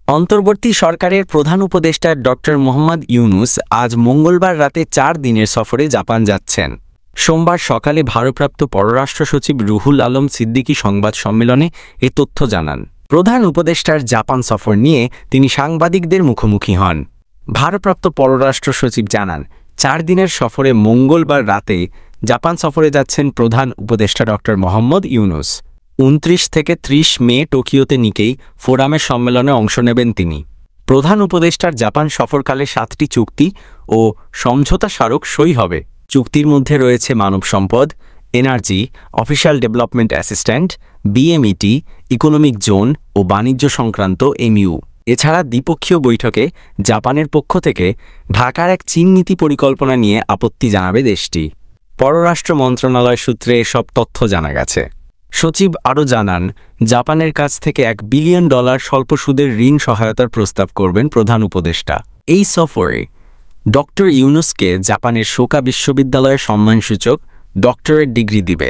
অন্তর্বর্তী সরকারের প্রধান উপদেষ্টা ডক্টর মোহাম্মদ ইউনূস আজ মঙ্গলবার রাতে 4 দিনের সফরে জাপান যাচ্ছেন। সোমবার সকালে ভারপ্রাপ্ত পররাষ্ট্র সচিব রুহুল আলম সিদ্দিকী সংবাদ সম্মেলনে এ তথ্য জানান। প্রধান উপদেষ্টার জাপান সফর নিয়ে তিনি সাংবাদিকদের মুখোমুখি হন। ভারপ্রাপ্ত পররাষ্ট্র সচিব জানান, 4 দিনের সফরে মঙ্গলবার রাতে জাপান সফরে যাচ্ছেন প্রধান উপদেষ্টা ডক্টর মোহাম্মদ ইউনূস। 29 থেকে 30 মে টোকিওতে নিকেই ফোরামের সম্মেলনে অংশ নেবেন তিনি। প্রধান উপদেষ্টার জাপান সফরকালে 7টি চুক্তি ও সমঝোতা স্মারক সই হবে। চুক্তির মধ্যে রয়েছে মানব সম্পদ, energy, official development assistant, BMET, economic zone ও বাণিজ্য সংক্রান্ত এমইউ। এছাড়া দ্বিপক্ষীয় বৈঠকে জাপানের পক্ষ থেকে ঢাকার এক চীন নীতি পরিকল্পনা নিয়ে আপত্তি জানাবে দেশটি। পররাষ্ট্র মন্ত্রণালয় সূত্রে এসব তথ্য জানা গেছে। সচিব আরও জানান, জাপানের কাছ থেকে $1 বিলিয়ন স্বল্প সুদের ঋণ সহায়তার প্রস্তাব করবেন প্রধান উপদেষ্টা। এই সফরে ডক্টর ইউনূসকে জাপানের সোকা বিশ্ববিদ্যালয়ের সম্মানসূচক ডক্টরেট ডিগ্রি দিবে।